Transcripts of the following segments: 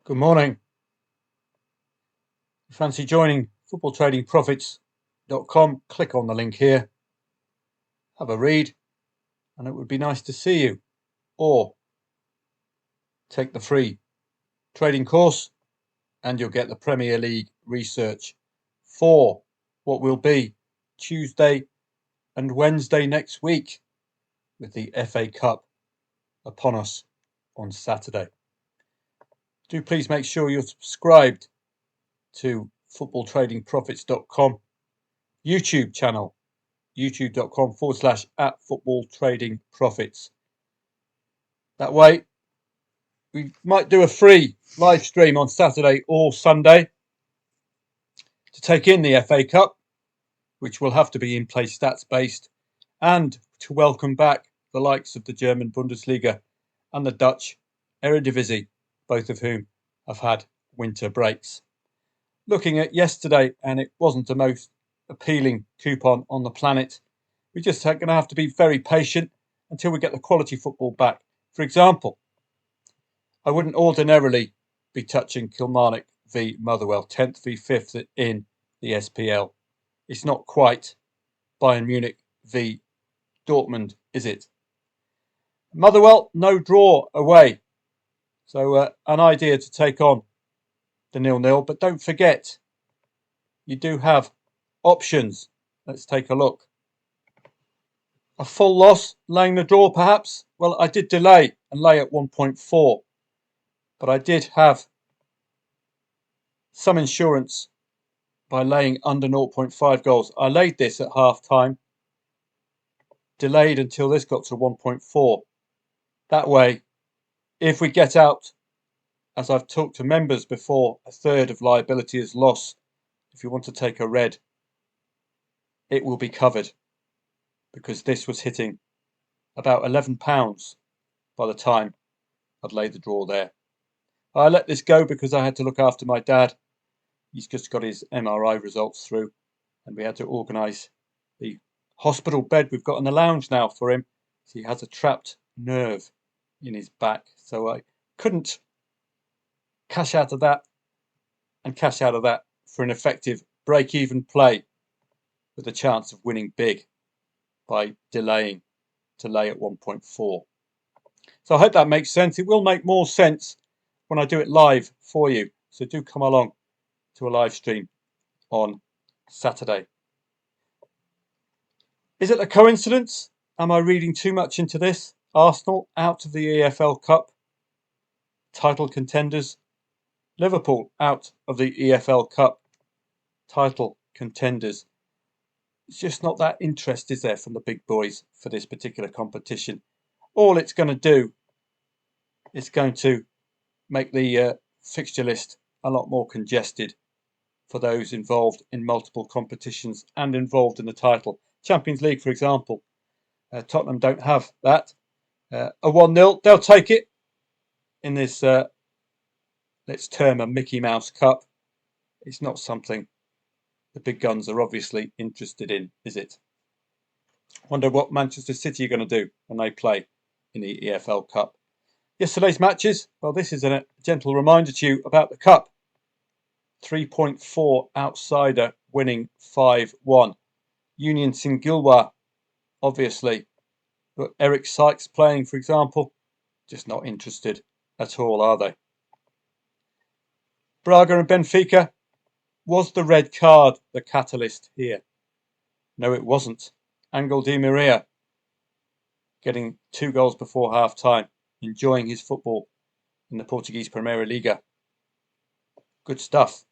Good morning. If you fancy joining footballtradingprofits.com, click on the link here, have a read, and it would be nice to see you. Or take the free trading course and you'll get the Premier League research for what will be Tuesday and Wednesday next week, with the FA Cup upon us on Saturday. Do please make sure you're subscribed to footballtradingprofits.com YouTube channel, youtube.com/@footballtradingprofits. That way, we might do a free live stream on Saturday or Sunday to take in the FA Cup, which will have to be in play stats based, and to welcome back the likes of the German Bundesliga and the Dutch Eredivisie, both of whom have had winter breaks. Looking at yesterday, and it wasn't the most appealing coupon on the planet. We're just going to have to be very patient until we get the quality football back. For example, I wouldn't ordinarily be touching Kilmarnock v Motherwell, 10th v 5th in the SPL. It's not quite Bayern Munich v Dortmund, is it? Motherwell, no draw away. So an idea to take on the 0-0, but don't forget, you do have options. Let's take a look. A full loss, laying the draw perhaps? Well, I did delay and lay at 1.4, but I did have some insurance by laying under 0.5 goals. I laid this at half time, delayed until this got to 1.4. That way, if we get out, as I've talked to members before, a third of liability is loss. If you want to take a red, it will be covered, because this was hitting about £11 by the time I'd laid the draw there. I let this go because I had to look after my dad. He's just got his MRI results through, and we had to organise the hospital bed we've got in the lounge now for him. So he has a trapped nerve in his back, so I couldn't cash out of that and cash out of that for an effective break-even play with a chance of winning big by delaying to lay at 1.4. So I hope that makes sense. It will make more sense when I do it live for you. So do come along to a live stream on Saturday. Is it a coincidence? Am I reading too much into this? Arsenal out of the EFL Cup, title contenders. Liverpool out of the EFL Cup, title contenders. It's just not that interest, is there, from the big boys for this particular competition? All it's going to do is going to make the fixture list a lot more congested for those involved in multiple competitions and involved in the title. Champions League, for example, Tottenham don't have that. A 1-0, they'll take it in this, let's term a Mickey Mouse Cup. It's not something the big guns are obviously interested in, is it? Wonder what Manchester City are going to do when they play in the EFL Cup. Yesterday's matches, well, this is a gentle reminder to you about the Cup. 3.4 outsider winning 5-1. Union Saint-Gilloise, obviously. But Eric Sykes playing, for example, just not interested at all, are they? Braga and Benfica. Was the red card the catalyst here? No, it wasn't. Angel Di Maria getting 2 goals before half time, enjoying his football in the Portuguese Primeira Liga. Good stuff.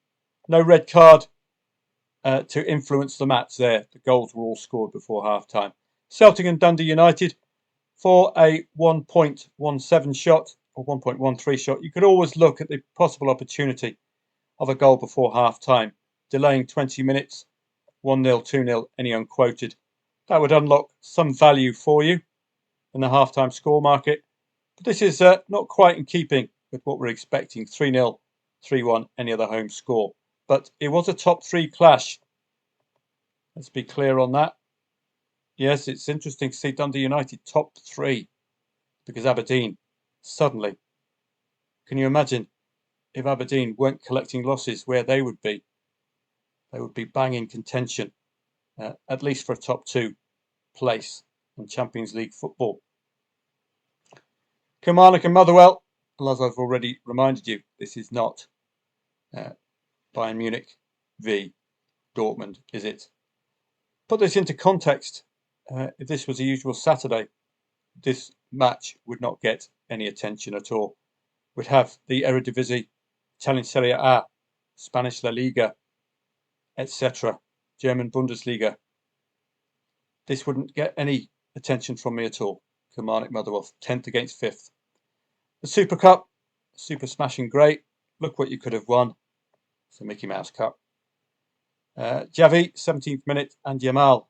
No red card to influence the match there. The goals were all scored before half time. Celtic and Dundee United for a 1.17 shot or 1.13 shot. You could always look at the possible opportunity of a goal before half time, delaying 20 minutes, 1-0, 2-0, any unquoted. That would unlock some value for you in the half-time score market. But this is not quite in keeping with what we're expecting. 3-0, 3-1, any other home score. But it was a top 3 clash. Let's be clear on that. Yes, it's interesting to see Dundee United top 3 because Aberdeen suddenly, can you imagine if Aberdeen weren't collecting losses where they would be. They would be banging contention, at least for a top 2 place in Champions League football. Kilmarnock and Motherwell, as I've already reminded you, this is not Bayern Munich v Dortmund, is it? Put this into context. If this was a usual Saturday, this match would not get any attention at all. We'd have the Eredivisie, Italian Serie A, Spanish La Liga, etc., German Bundesliga. This wouldn't get any attention from me at all. Kilmarnock Motherwell, 10th against 5th. The Super Cup, super smashing great. Look what you could have won. It's the Mickey Mouse Cup. Javi, 17th minute, and Yamal.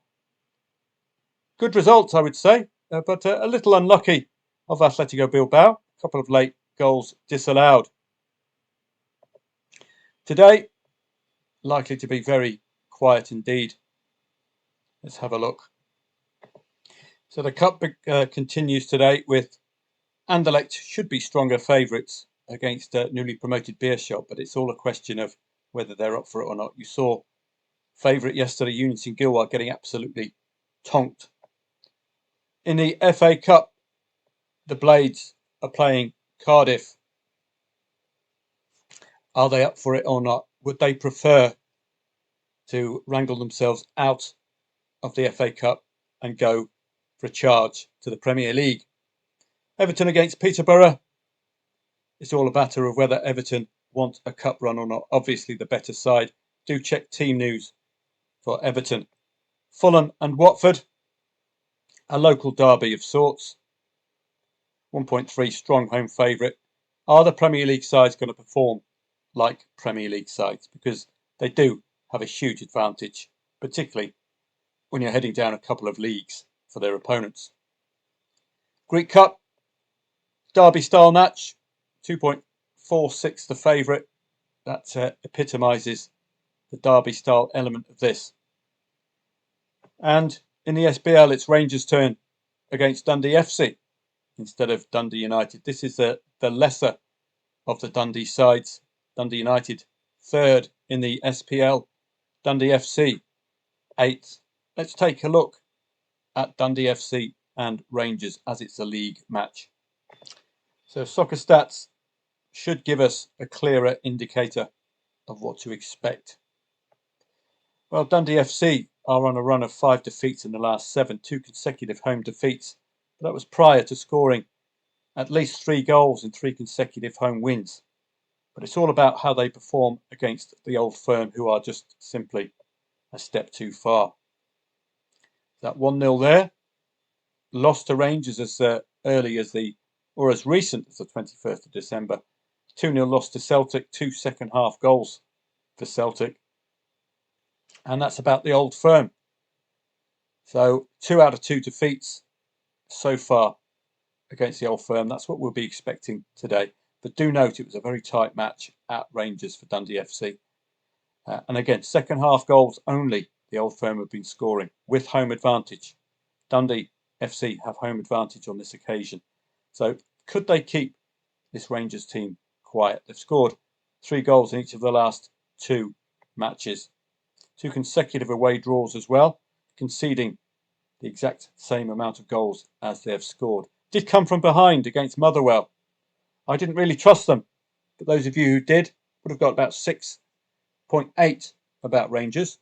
Good results, I would say, but a little unlucky of Atletico Bilbao. A couple of late goals disallowed. Today, likely to be very quiet indeed. Let's have a look. So the Cup continues today with Anderlecht should be stronger favourites against newly promoted Beerschot, but it's all a question of whether they're up for it or not. You saw favourite yesterday, Union St Gilwell, getting absolutely tonked. In the FA Cup, the Blades are playing Cardiff. Are they up for it or not? Would they prefer to wrangle themselves out of the FA Cup and go for a charge to the Premier League? Everton against Peterborough. It's all a matter of whether Everton want a cup run or not. Obviously the better side. Do check team news for Everton. Fulham and Watford. A local derby of sorts. 1.3 strong home favourite. Are the Premier League sides going to perform like Premier League sides? Because they do have a huge advantage, particularly when you're heading down a couple of leagues for their opponents. Greek Cup, derby style match, 2.46 the favourite. That epitomises the derby style element of this. And in the SBL, it's Rangers' turn against Dundee FC instead of Dundee United. This is the lesser of the Dundee sides. Dundee United, 3rd in the SPL. Dundee FC, 8th. Let's take a look at Dundee FC and Rangers as it's a league match. So Soccer Stats should give us a clearer indicator of what to expect. Well, Dundee FC are on a run of 5 defeats in the last 7, 2 consecutive home defeats. But that was prior to scoring at least 3 goals in 3 consecutive home wins. But it's all about how they perform against the Old Firm, who are just simply a step too far. That 1-0 there, lost to Rangers as early as as recent as the 21st of December. 2-0 loss to Celtic, 2 second half goals for Celtic. And that's about the Old Firm. So 2 out of 2 defeats so far against the Old Firm. That's what we'll be expecting today. But do note it was a very tight match at Rangers for Dundee FC. And again, second half goals only the Old Firm have been scoring with home advantage. Dundee FC have home advantage on this occasion. So could they keep this Rangers team quiet? They've scored 3 goals in each of the last 2 matches. 2 consecutive away draws as well, conceding the exact same amount of goals as they have scored. Did come from behind against Motherwell. I didn't really trust them, but those of you who did would have got about 6.8 about Rangers,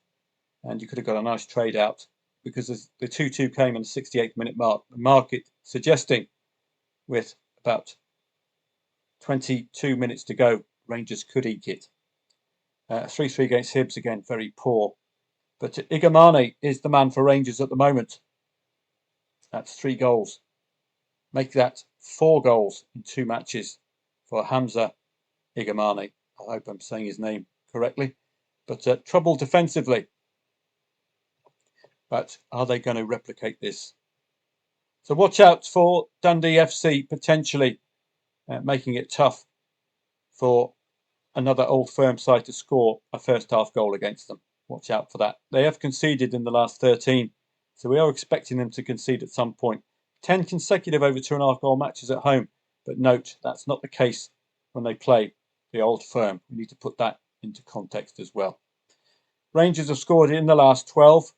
and you could have got a nice trade out because the 2-2 came on the 68th minute mark. The market suggesting with about 22 minutes to go, Rangers could eke it. 3-3 against Hibs, again, very poor. But Igamane is the man for Rangers at the moment. That's 3 goals. Make that 4 goals in 2 matches for Hamza Igamane. I hope I'm saying his name correctly. But trouble defensively. But are they going to replicate this? So watch out for Dundee FC potentially making it tough for another Old Firm side to score a first half goal against them. Watch out for that. They have conceded in the last 13, so we are expecting them to concede at some point. 10 consecutive over 2.5 goal matches at home, but note that's not the case when they play the old firm. We need to put that into context as well. Rangers have scored in the last 12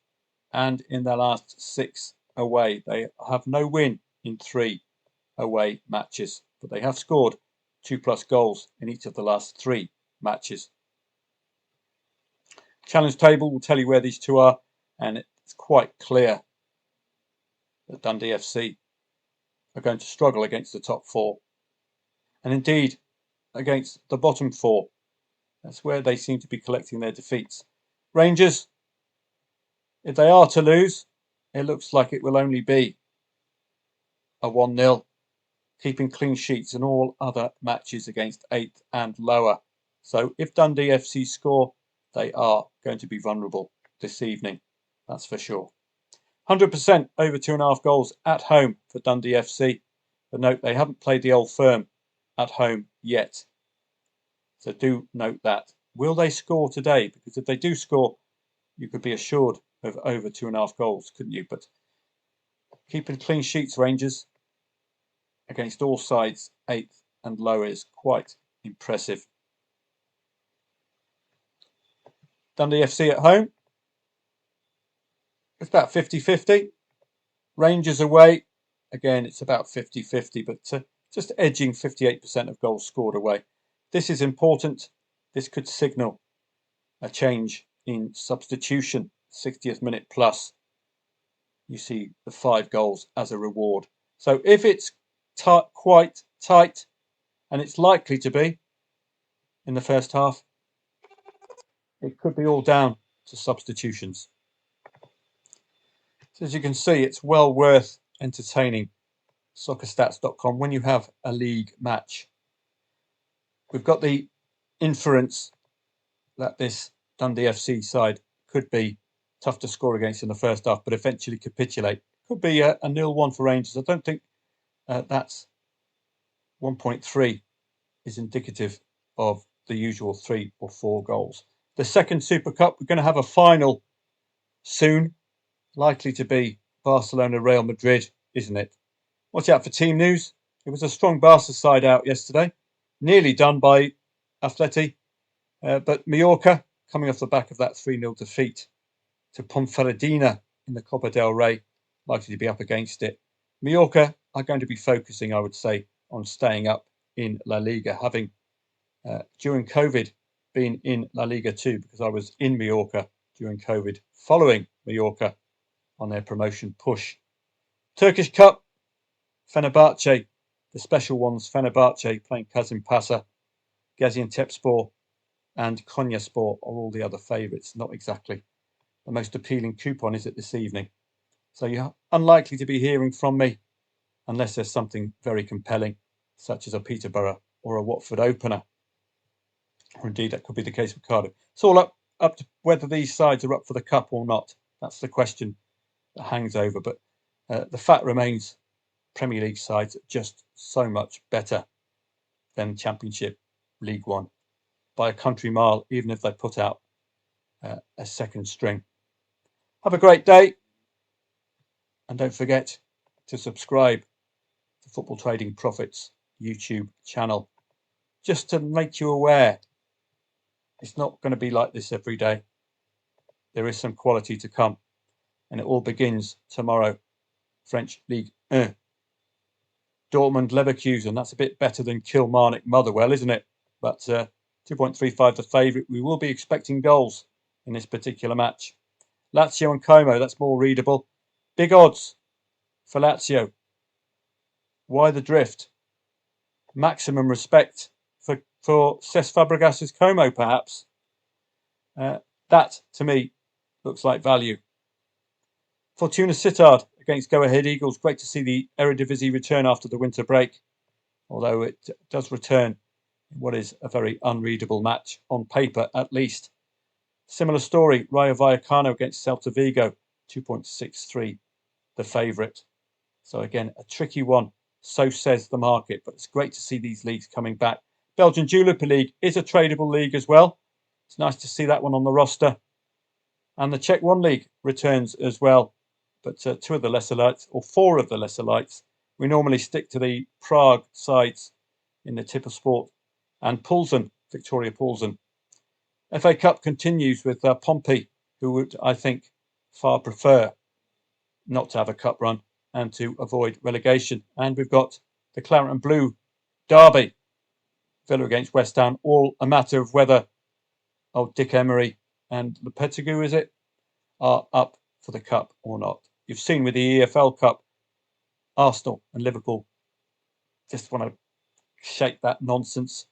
and in their last 6 away. They have no win in 3 away matches, but they have scored 2+ goals in each of the last 3 matches. Challenge table will tell you where these two are, and it's quite clear that Dundee FC are going to struggle against the top 4, and indeed against the bottom 4. That's where they seem to be collecting their defeats. Rangers, if they are to lose, it looks like it will only be a 1-0, keeping clean sheets in all other matches against 8th and lower. So if Dundee FC score, they are going to be vulnerable this evening, that's for sure. 100% over 2.5 goals at home for Dundee FC. But note, they haven't played the old firm at home yet. So do note that. Will they score today? Because if they do score, you could be assured of over 2.5 goals, couldn't you? But keeping clean sheets, Rangers, against all sides, 8th and lower, is quite impressive. Dundee FC at home, it's about 50-50. Rangers away, again, it's about 50-50, but just edging 58% of goals scored away. This is important. This could signal a change in substitution, 60th minute plus. You see the 5 goals as a reward. So if it's quite tight, and it's likely to be in the first half, it could be all down to substitutions. So as you can see, it's well worth entertaining soccerstats.com when you have a league match. We've got the inference that this Dundee FC side could be tough to score against in the first half, but eventually capitulate. Could be a 0-1 for Rangers. I don't think that's 1.3 is indicative of the usual 3 or 4 goals. The second Super Cup, we're going to have a final soon, likely to be Barcelona-Real Madrid, isn't it? Watch out for team news. It was a strong Barca side out yesterday, nearly done by Atleti, but Mallorca, coming off the back of that 3-0 defeat to Ponferradina in the Copa del Rey, likely to be up against it. Mallorca are going to be focusing, I would say, on staying up in La Liga, having during COVID been in La Liga too, because I was in Mallorca during COVID, following Mallorca on their promotion push. Turkish Cup, Fenerbahce, the special ones, Fenerbahce playing Kasımpaşa, Gaziantepspor and Konyaspor are all the other favourites. Not exactly the most appealing coupon, is it, this evening? So you're unlikely to be hearing from me unless there's something very compelling, such as a Peterborough or a Watford opener. Or indeed, that could be the case with Cardiff. It's all up to whether these sides are up for the Cup or not. That's the question that hangs over. But the fact remains, Premier League sides are just so much better than Championship League One by a country mile, even if they put out a second string. Have a great day, and don't forget to subscribe to Football Trading Profits YouTube channel, just to make you aware it's not going to be like this every day. There is some quality to come, and it all begins tomorrow. French League 1. Dortmund Leverkusen, that's a bit better than Kilmarnock Motherwell, isn't it? But 2.35 the favourite. We will be expecting goals in this particular match. Lazio and Como, that's more readable. Big odds for Lazio. Why the drift? Maximum respect for Cesc Fabregas's Como, perhaps. That, to me, looks like value. Fortuna Sittard against Go Ahead Eagles. Great to see the Eredivisie return after the winter break, although it does return in what is a very unreadable match, on paper at least. Similar story, Rayo Vallecano against Celta Vigo, 2.63 the favourite. So again, a tricky one, so says the market, but it's great to see these leagues coming back. Belgian Jupiler League is a tradable league as well. It's nice to see that one on the roster. And the Czech One League returns as well. But 2 of the lesser lights, or 4 of the lesser lights, we normally stick to the Prague sides in the Tipper Sport and Poulsen Victoria Paulsen. FA Cup continues with Pompey, who would, I think, far prefer not to have a cup run and to avoid relegation. And we've got the Claret and Blue derby, Villa against West Ham, all a matter of whether Dick Emery and Lopetegui, is it, are up for the cup or not. You've seen with the EFL Cup, Arsenal and Liverpool just want to shake that nonsense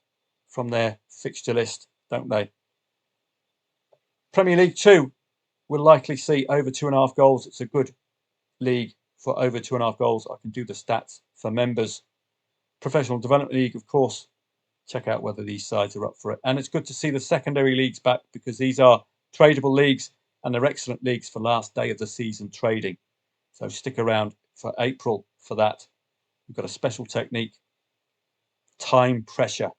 from their fixture list, don't they? Premier League 2 will likely see over 2.5 goals. It's a good league for over 2.5 goals. I can do the stats for members. Professional Development League, of course, check out whether these sides are up for it. And it's good to see the secondary leagues back, because these are tradable leagues and they're excellent leagues for last day of the season trading. So stick around for April for that. We've got a special technique, time pressure,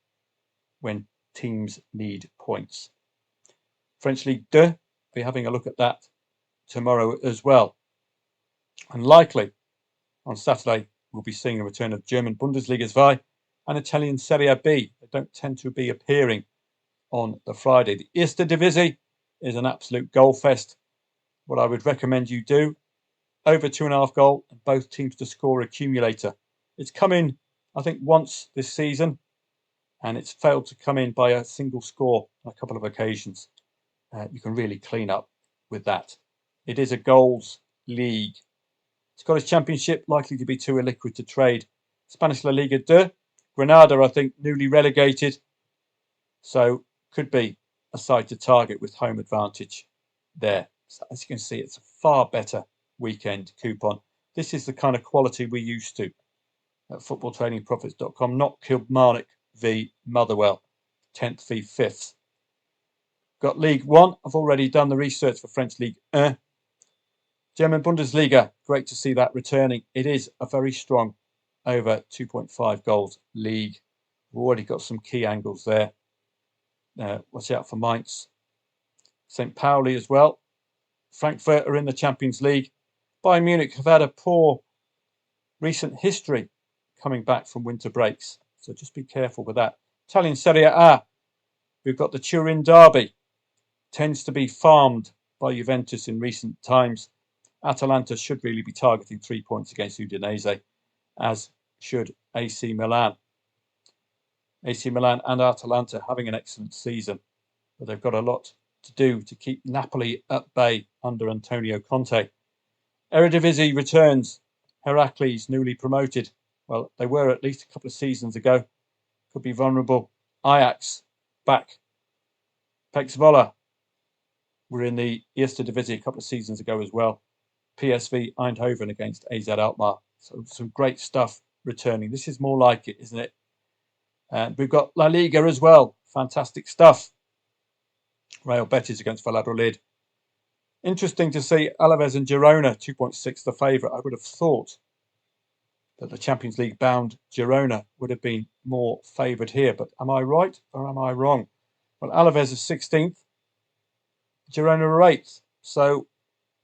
when teams need points. French League 2, be having a look at that tomorrow as well. And likely on Saturday, we'll be seeing a return of German Bundesliga 2 and Italian Serie B. They don't tend to be appearing on the Friday. The Erste Divisie is an absolute goal fest. What I would recommend you do, over 2.5 goal and both teams to score accumulator. It's come in, I think, once this season, and it's failed to come in by a single score on a couple of occasions. You can really clean up with that. It is a goals league. Scottish Championship likely to be too illiquid to trade. Spanish La Liga 2, Granada, I think, newly relegated, so could be a side to target with home advantage there. So as you can see, it's a far better weekend coupon. This is the kind of quality we're used to at footballtradingprofits.com, not Kilmarnock v Motherwell, 10th v 5th. Got League 1. I've already done the research for French League 1. German Bundesliga, great to see that returning. It is a very strong over 2.5 goals league. We've already got some key angles there. Watch out for Mainz. St. Pauli as well. Frankfurt are in the Champions League. Bayern Munich have had a poor recent history coming back from winter breaks, so just be careful with that. Italian Serie A, we've got the Turin derby. Tends to be farmed by Juventus in recent times. Atalanta should really be targeting 3 points against Udinese, as should AC Milan. AC Milan and Atalanta having an excellent season, but they've got a lot to do to keep Napoli at bay under Antonio Conte. Eredivisie returns. Heracles newly promoted. Well, they were at least a couple of seasons ago. Could be vulnerable. Ajax back. Pek Zwolle were in the Eerste Divisie a couple of seasons ago as well. PSV Eindhoven against AZ Alkmaar. So some great stuff returning. This is more like it, isn't it? And we've got La Liga as well. Fantastic stuff. Real Betis against Valladolid. Interesting to see Alaves and Girona, 2.6 the favourite. I would have thought that the Champions League bound Girona would have been more favoured here. But am I right or am I wrong? Well, Alaves is 16th. Girona are 8th. So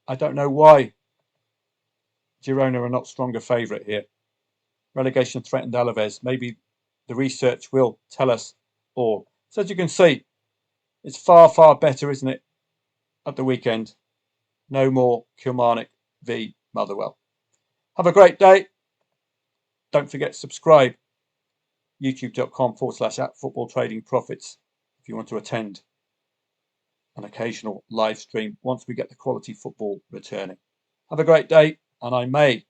I don't know why Girona are not stronger favourite here. Relegation threatened Alaves. Maybe the research will tell us all. So as you can see, it's far, far better, isn't it, at the weekend? No more Kilmarnock v Motherwell. Have a great day. Don't forget to subscribe. youtube.com/@footballtradingprofits if you want to attend an occasional live stream once we get the quality football returning. Have a great day, and I may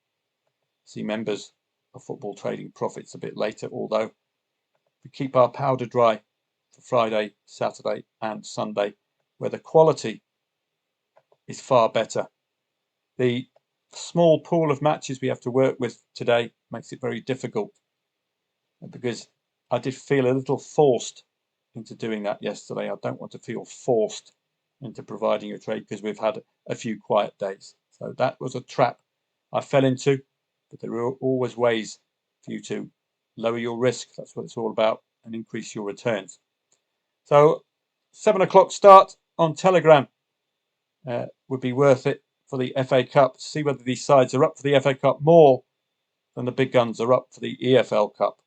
see members of Football Trading Profits a bit later, although we keep our powder dry for Friday, Saturday and Sunday, where the quality is far better. The small pool of matches we have to work with today makes it very difficult, because I did feel a little forced into doing that yesterday. I don't want to feel forced into providing a trade because we've had a few quiet days. So that was a trap I fell into, but there are always ways for you to lower your risk. That's what it's all about, and increase your returns. So 7 o'clock start on Telegram would be worth it for the FA Cup, to see whether these sides are up for the FA Cup more than the big guns are up for the EFL Cup.